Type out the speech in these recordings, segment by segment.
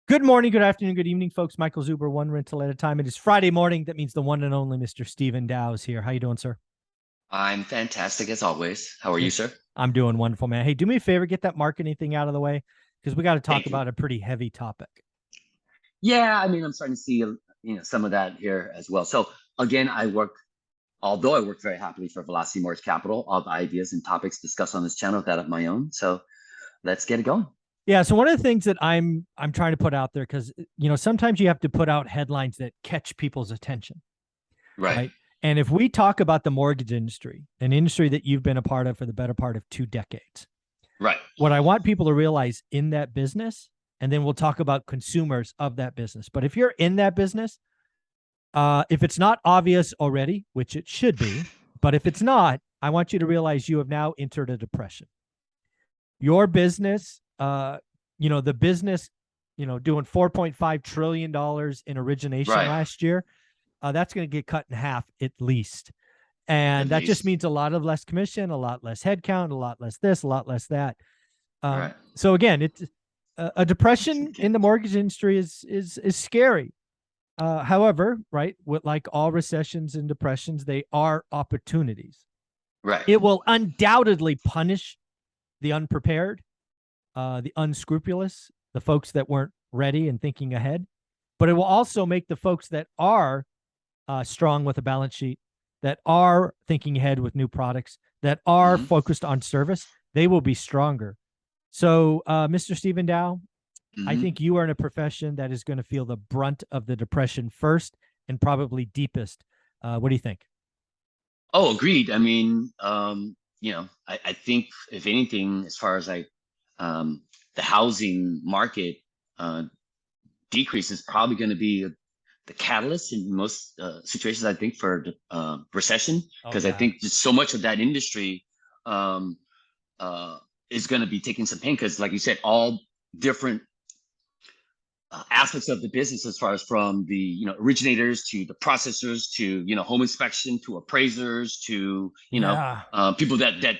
Good morning, good afternoon, good evening, folks. Michael Zuber, one rental at a time. It is Friday morning. That means the one and only Mr. Stephen Dow is here. How you doing, sir? I'm fantastic as always. How are you, sir? I'm doing wonderful, man. Hey, do me a favor, get that marketing thing out of the way because we got to talk Thank you. about a pretty heavy topic. Yeah, I'm starting to see some of that here as well. So again, although I work very happily for Velocity Mortgage Capital, all the ideas and topics discussed on this channel that of my own. So let's get it going. Yeah, so one of the things that I'm trying to put out there, because sometimes you have to put out headlines that catch people's attention, Right. right? And if we talk about the mortgage industry, an industry that you've been a part of for the better part of 2 decades, Right. what I want people to realize in that business, and then we'll talk about consumers of that business. But if you're in that business, if it's not obvious already, which it should be, but if it's not, I want you to realize you have now entered a depression. Your business, the business, doing $4.5 trillion in origination Right. last year, that's going to get cut in half at least. And At that just least. means a lot of less commission, a lot less headcount, a lot less this, a lot less that. Right. So again, it's a depression in the mortgage industry is scary. However, right, with like all recessions and depressions, they are opportunities. Right. It will undoubtedly punish the unprepared, the unscrupulous, the folks that weren't ready and thinking ahead. But it will also make the folks that are strong with a balance sheet, that are thinking ahead with new products, that are focused on service, they will be stronger. So, Mr. Stephen Dow, I think you are in a profession that is going to feel the brunt of the depression first and probably deepest. What do you think? Oh, agreed. I think if anything, as far as the housing market decrease is probably going to be the catalyst in most situations, I think, for recession, because I think just so much of that industry is going to be taking some pain because, like you said, all different aspects of the business, as far as from the originators to the processors to home inspection to appraisers to people that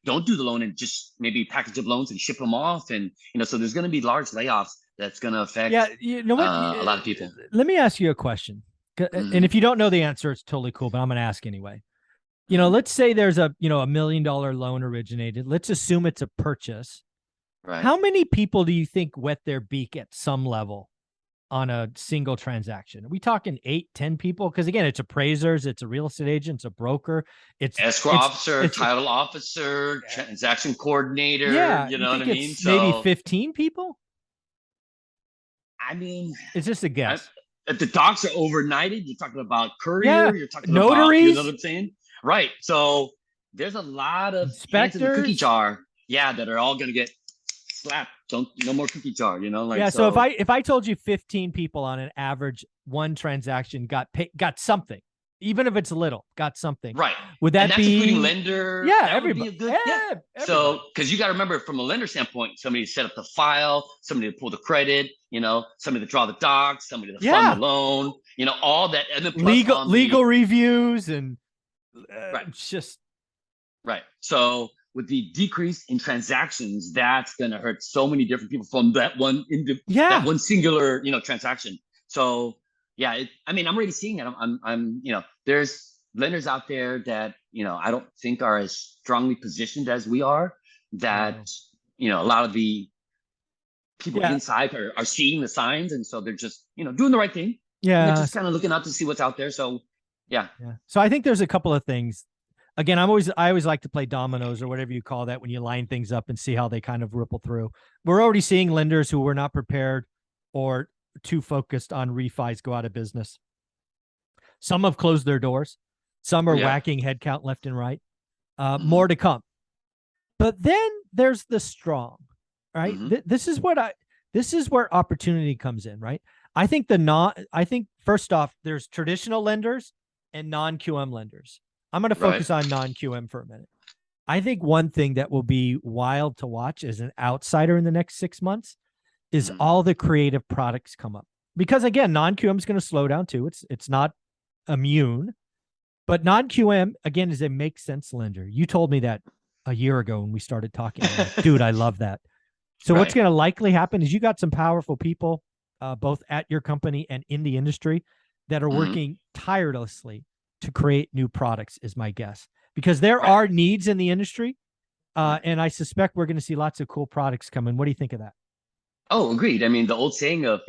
don't do the loan and just maybe package up loans and ship them off, and so there's going to be large layoffs that's going to affect a lot of people. Let me ask you a question, and if you don't know the answer, it's totally cool, but I'm going to ask anyway. Let's say there's a $1 million loan originated. Let's assume it's a purchase. Right. How many people do you think wet their beak at some level on a single transaction? Are we talking 8, 10 people? Because again, it's appraisers, it's a real estate agent, it's a broker, it's escrow officer, title officer, transaction coordinator. Yeah, you know what I mean? Maybe 15 people. I mean, it's just a guess. If the docs are overnighted, you're talking about courier. Yeah. You're talking notaries. About, you know what I'm saying? Right. So there's a lot of hands in the cookie jar. Yeah, that are all going to get slap. No more cookie jar, So if I told you 15 people on an average one transaction got something, even if it's little, got something, right? Would that that's be including lender? Yeah, everybody. Everybody. So because you got to remember, from a lender standpoint, somebody to set up the file, somebody to pull the credit, somebody to draw the docs, somebody to fund the loan, all that, and then legal reviews and it's just right. So with the decrease in transactions, that's going to hurt so many different people from that one that one singular transaction. So yeah, I'm already seeing it. I'm there's lenders out there that I don't think are as strongly positioned as we are. That a lot of the people inside are seeing the signs, and so they're just doing the right thing. Yeah, and they're just kind of looking out to see what's out there. So yeah. So I think there's a couple of things. Again, I always like to play dominoes or whatever you call that when you line things up and see how they kind of ripple through. We're already seeing lenders who were not prepared or too focused on refis go out of business. Some have closed their doors. Some are whacking headcount left and right. More to come. But then there's the strong, right? This is where opportunity comes in, right? I think first off, there's traditional lenders and non-QM lenders. I'm going to focus on non-QM for a minute. I think one thing that will be wild to watch as an outsider in the next 6 months is all the creative products come up. Because again, non-QM is going to slow down too. It's not immune, but non-QM again is a make sense lender. You told me that a year ago when we started talking. Like, dude, I love that. So what's going to likely happen is you got some powerful people both at your company and in the industry, that are working tirelessly to create new products, is my guess, because there are needs in the industry. And I suspect we're going to see lots of cool products coming. What do you think of that? Oh, agreed. I mean, the old saying of,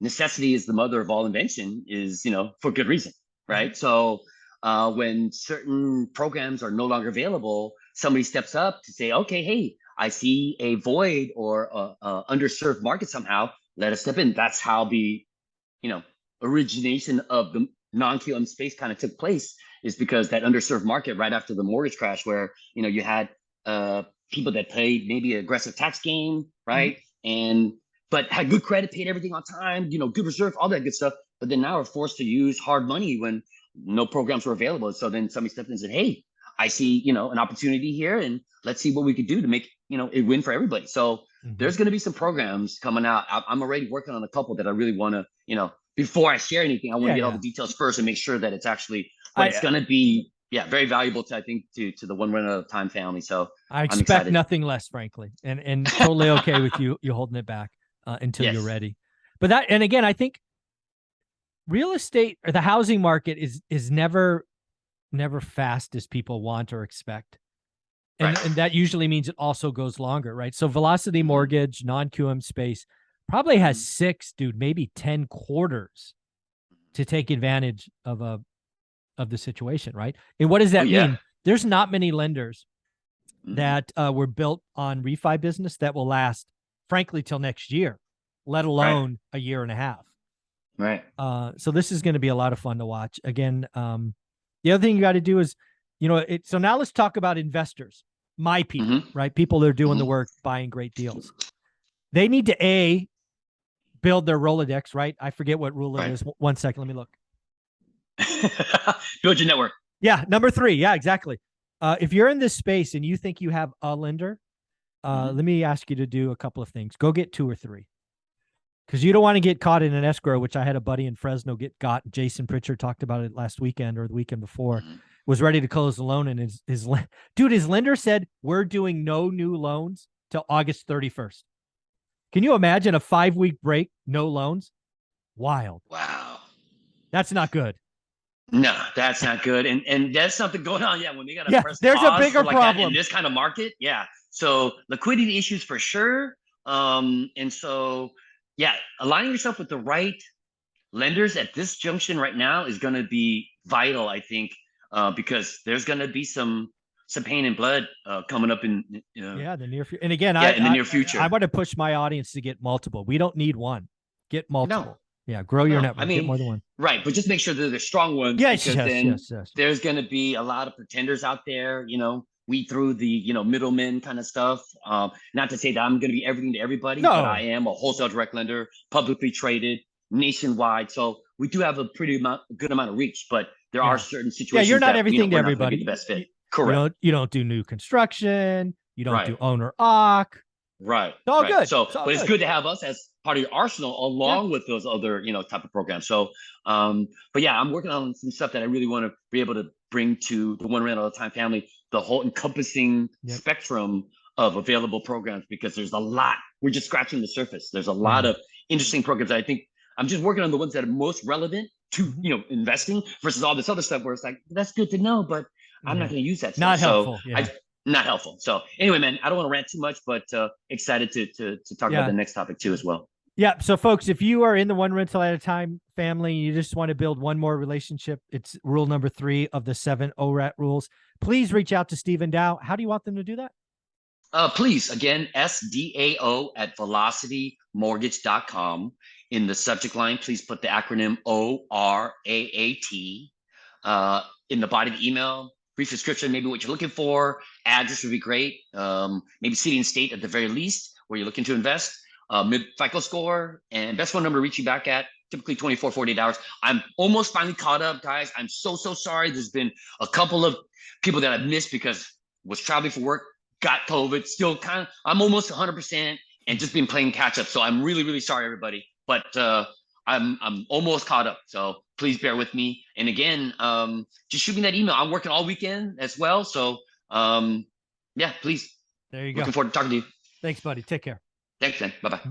necessity is the mother of all invention is, for good reason, right? So when certain programs are no longer available, somebody steps up to say, okay, hey, I see a void or a underserved market somehow. Let us step in. That's how the, origination of the non-QM space kind of took place, is because that underserved market right after the mortgage crash, where, you had people that played maybe aggressive tax game, right? But had good credit, paid everything on time, good reserve, all that good stuff. But then now are forced to use hard money when no programs were available. So then somebody stepped in and said, hey, I see, an opportunity here, and let's see what we could do to make, it win for everybody. So there's going to be some programs coming out. I'm already working on a couple that I really want to, before I share anything, I want to get all the details first and make sure that it's actually what it's going to be. Yeah, very valuable to, I think, to the one run at a time family. So I expect nothing less, frankly, and totally okay with you holding it back until you're ready. But that, and again, I think real estate or the housing market is never fast as people want or expect. And that usually means it also goes longer, right? So Velocity Mortgage, non-QM space, probably has 6, maybe 10 quarters to take advantage of the situation, right? And what does that mean? There's not many lenders that were built on refi business that will last, frankly, till next year, let alone a year and a half. Right. So this is going to be a lot of fun to watch. Again, the other thing you got to do is, so now let's talk about investors, my people, right? People that are doing the work, buying great deals. They need to build their Rolodex, right? I forget what rule it is. 1 second. Let me look. Build your network. Yeah. Number 3. Yeah, exactly. If you're in this space and you think you have a lender, let me ask you to do a couple of things. Go get 2 or 3. Because you don't want to get caught in an escrow, which I had a buddy in Fresno get got. Jason Pritchard talked about it last weekend or the weekend before. Was ready to close the loan, and his lender said, we're doing no new loans till August 31st. Can you imagine a 5-week break, no loans? Wild. Wow. That's not good. No, that's not good. And there's something going on. Yeah, when they got to press there's pause a bigger problem in this kind of market. Yeah. So liquidity issues for sure. And so, yeah, aligning yourself with the right lenders at this junction right now is going to be vital, I think, because there's going to be some pain and blood coming up in the near future. And again, in the near future. I want to push my audience to get multiple. We don't need one. Get multiple. No. Yeah, grow your network. Get more than one. Right, but just make sure that they're strong ones. Yes. There's going to be a lot of pretenders out there. Weed through the middlemen kind of stuff. Not to say that I'm going to be everything to everybody, but I am a wholesale direct lender, publicly traded, nationwide. So we do have a good amount of reach, but there are certain situations. Yeah, you're not everything to everybody. The best fit. Correct. You don't do new construction. You don't do owner occ. Right. It's all good. So, but it's good to have us as part of your arsenal along with those other, type of programs. So, but yeah, I'm working on some stuff that I really want to be able to bring to the one rent all the time family, the whole encompassing spectrum of available programs, because there's a lot. We're just scratching the surface. There's a lot of interesting programs. I think I'm just working on the ones that are most relevant to, investing versus all this other stuff where it's like, that's good to know, but I'm not going to use that stuff. Not helpful. Not helpful. So anyway, man, I don't want to rant too much, but excited to talk about the next topic too as well. Yeah. So folks, if you are in the one rental at a time family, you just want to build one more relationship, it's rule number 3 of the 7 ORAT rules. Please reach out to Stephen Dow. How do you want them to do that? Please, again, SDAO@velocitymortgage.com. In the subject line, please put the acronym ORAAT. In the body of the email, brief description, maybe what you're looking for. Address would be great. Maybe city and state at the very least, where you're looking to invest. Mid FICO score, and best phone number to reach you back at, typically 24, 48 hours. I'm almost finally caught up, guys. I'm so sorry. There's been a couple of people that I've missed because was traveling for work, got COVID, still I'm almost 100% and just been playing catch up. So I'm really, really sorry, everybody. But I'm almost caught up. So please bear with me. And again, just shoot me that email. I'm working all weekend as well. So yeah, please. There you go. Looking forward to talking to you. Thanks, buddy. Take care. Thanks, man. Bye-bye.